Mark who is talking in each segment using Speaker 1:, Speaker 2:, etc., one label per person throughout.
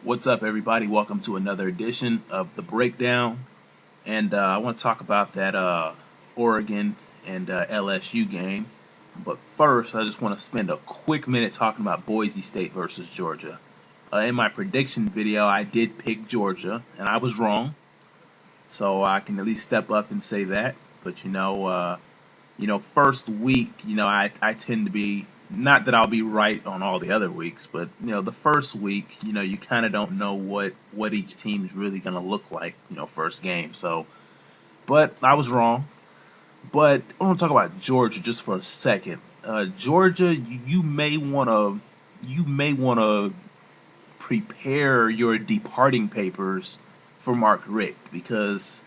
Speaker 1: What's up, everybody? Welcome to another edition of The Breakdown. And I want to talk about that Oregon and LSU game. But first, I just want to spend a quick minute talking about Boise State versus Georgia. In my prediction video, I did pick Georgia, and I was wrong. So I can at least step up and say that. But first week, I tend to be, not that I'll be right on all the other weeks, but the first week, you kind of don't know what each team is really going to look like, first game. So, but I was wrong. But I want to talk about Georgia just for a second. Georgia, you may want to prepare your departing papers for Mark Richt, because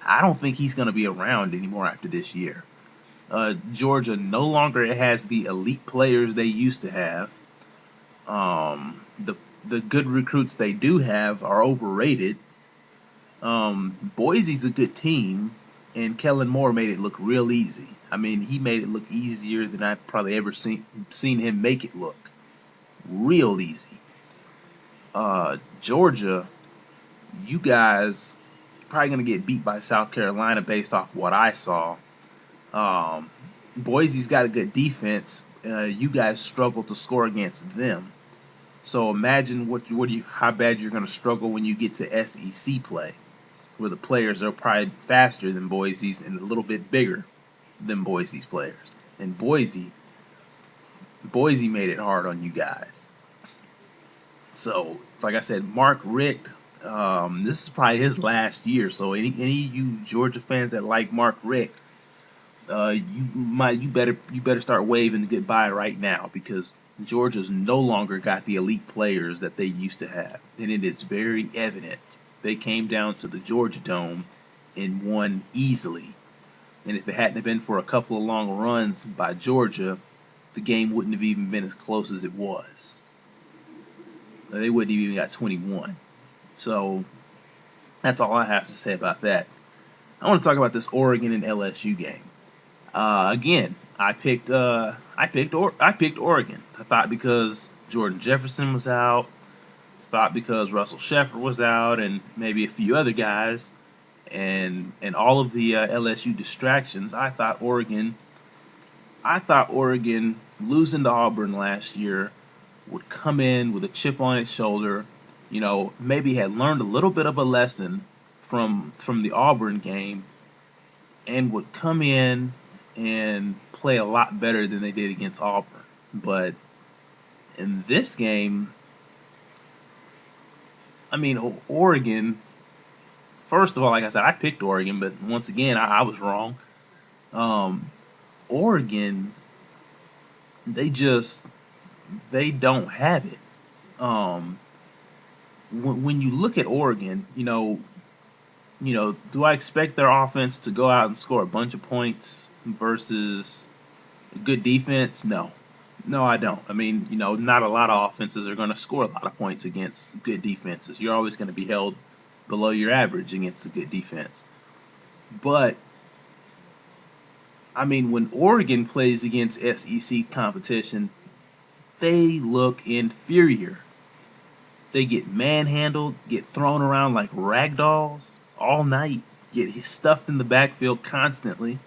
Speaker 1: I don't think he's going to be around anymore after this year. Georgia no longer has the elite players they used to have. The good recruits they do have are overrated. Boise's a good team, and Kellen Moore made it look real easy. I mean, he made it look easier than I've probably ever seen him make it look. Real easy. Georgia, you guys probably going to get beat by South Carolina based off what I saw. Boise's got a good defense. You guys struggle to score against them. So imagine how bad you're going to struggle when you get to SEC play, where the players are probably faster than Boise's and a little bit bigger than Boise's players. And Boise made it hard on you guys. So, like I said, Mark Richt, this is probably his last year. So any of you Georgia fans that like Mark Richt, you better start waving goodbye right now, because Georgia's no longer got the elite players that they used to have, and it is very evident. They came down to the Georgia Dome and won easily, and if it hadn't been for a couple of long runs by Georgia, the game wouldn't have even been as close as it was. They wouldn't have even got 21. So that's all I have to say about that. I want to talk about this Oregon and LSU game. Again, I picked Oregon. I thought because Jordan Jefferson was out, thought because Russell Shepard was out, and maybe a few other guys, and all of the LSU distractions. I thought Oregon losing to Auburn last year would come in with a chip on its shoulder. Maybe had learned a little bit of a lesson from the Auburn game, and would come in and play a lot better than they did against Auburn. But in this game, I mean, Oregon, first of all, like I said, I picked Oregon, but once again, I was wrong. Oregon, they don't have it. When you look at Oregon, do I expect their offense to go out and score a bunch of points versus good defense? No, I don't. I mean, not a lot of offenses are going to score a lot of points against good defenses. You're always going to be held below your average against a good defense. But, I mean, when Oregon plays against SEC competition, they look inferior. They get manhandled, get thrown around like rag dolls all night, get stuffed in the backfield constantly.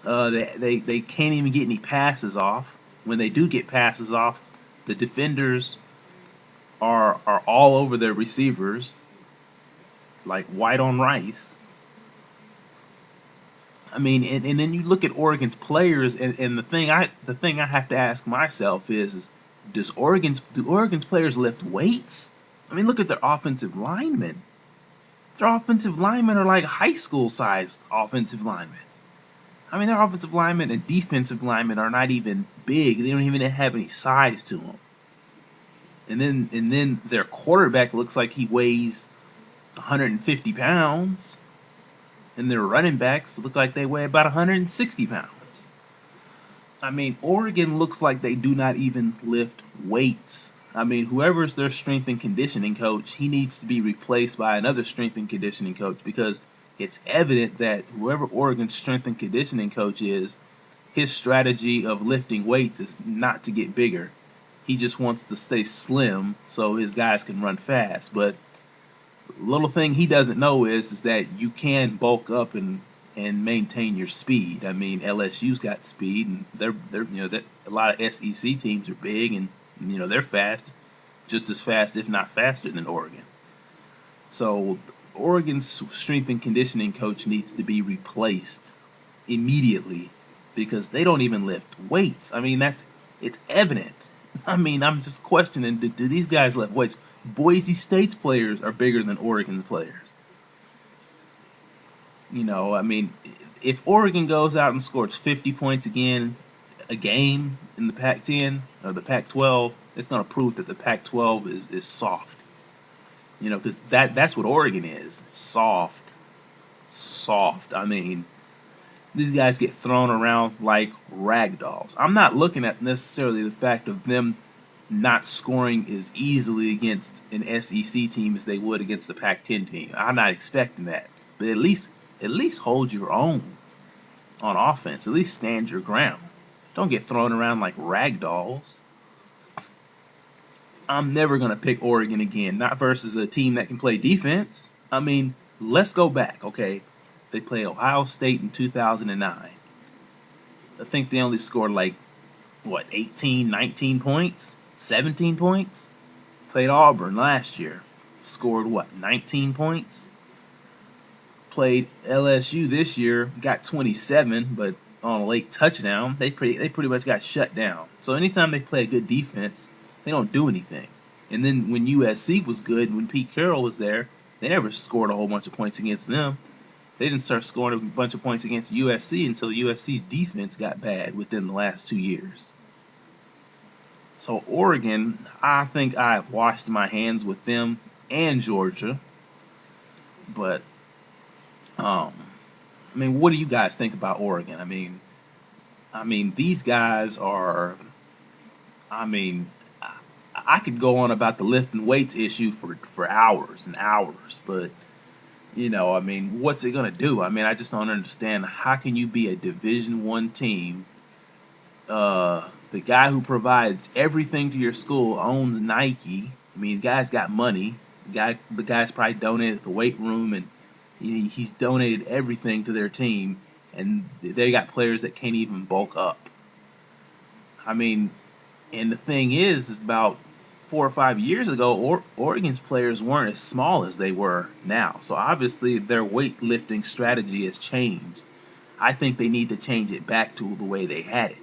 Speaker 1: They can't even get any passes off. When they do get passes off, the defenders are all over their receivers like white on rice. I mean, and then you look at Oregon's players, and the thing I have to ask myself is do Oregon's players lift weights? I mean, look at their offensive linemen. Their offensive linemen are like high school sized offensive linemen. I mean, their offensive linemen and defensive linemen are not even big. They don't even have any size to them. And then their quarterback looks like he weighs 150 pounds. And their running backs look like they weigh about 160 pounds. I mean, Oregon looks like they do not even lift weights. I mean, whoever's their strength and conditioning coach, he needs to be replaced by another strength and conditioning coach, because it's evident that whoever Oregon's strength and conditioning coach is, his strategy of lifting weights is not to get bigger. He just wants to stay slim so his guys can run fast. But little thing he doesn't know is that you can bulk up and maintain your speed. I mean, LSU's got speed, and they're a lot of SEC teams are big, and they're fast, just as fast, if not faster, than Oregon. So Oregon's strength and conditioning coach needs to be replaced immediately because they don't even lift weights. I mean, it's evident. I mean, I'm just questioning, do these guys lift weights? Boise State's players are bigger than Oregon's players. I mean, if Oregon goes out and scores 50 points again a game in the Pac-10 or the Pac-12, it's going to prove that the Pac-12 is soft. Because that's what Oregon is. Soft. I mean, these guys get thrown around like rag dolls. I'm not looking at necessarily the fact of them not scoring as easily against an SEC team as they would against the Pac-10 team. I'm not expecting that. But at least hold your own on offense. At least stand your ground. Don't get thrown around like rag dolls. I'm never going to pick Oregon again, not versus a team that can play defense. I mean, let's go back, okay? They played Ohio State in 2009. I think they only scored 18, 19 points? 17 points? Played Auburn last year. Scored 19 points? Played LSU this year, got 27, but on a late touchdown, they pretty much got shut down. So anytime they play a good defense, they don't do anything. And then when USC was good, when Pete Carroll was there, they never scored a whole bunch of points against them. They didn't start scoring a bunch of points against USC until USC's defense got bad within the last 2 years. So Oregon, I think I've washed my hands with them and Georgia. But, I mean, what do you guys think about Oregon? I mean, these guys are, I could go on about the lifting weights issue for hours and hours, but what's it gonna do? I mean, I just don't understand. How can you be a Division I team? The guy who provides everything to your school owns Nike. I mean, the guy's got money. The guy's probably donated the weight room, and he's donated everything to their team, and they got players that can't even bulk up. I mean, and the thing is about 4 or 5 years ago, Oregon's players weren't as small as they were now. So obviously their weightlifting strategy has changed. I think they need to change it back to the way they had it.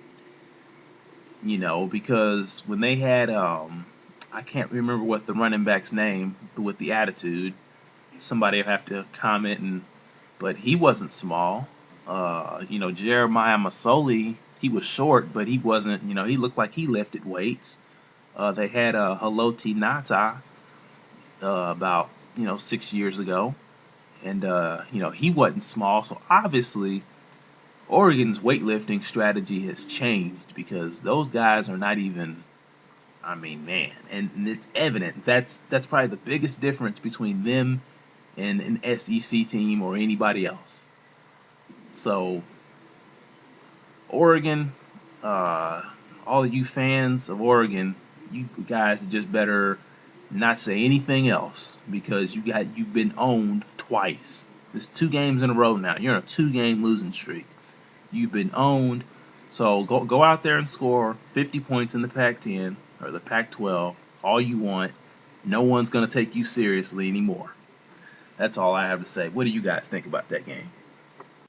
Speaker 1: Because when they had, I can't remember what the running back's name with the attitude. Somebody will have to comment, but he wasn't small. Jeremiah Masoli, he was short, but he wasn't, he looked like he lifted weights. They had Haloti Ngata about 6 years ago, and he wasn't small. So obviously, Oregon's weightlifting strategy has changed because those guys are not even. I mean, man, and it's evident. That's probably the biggest difference between them and an SEC team or anybody else. So Oregon, all of you fans of Oregon, you guys just better not say anything else because you've been owned twice. There's 2 games in a row now. You're on a 2-game losing streak. You've been owned. So go out there and score 50 points in the Pac-10 or the Pac-12 all you want. No one's going to take you seriously anymore. That's all I have to say. What do you guys think about that game?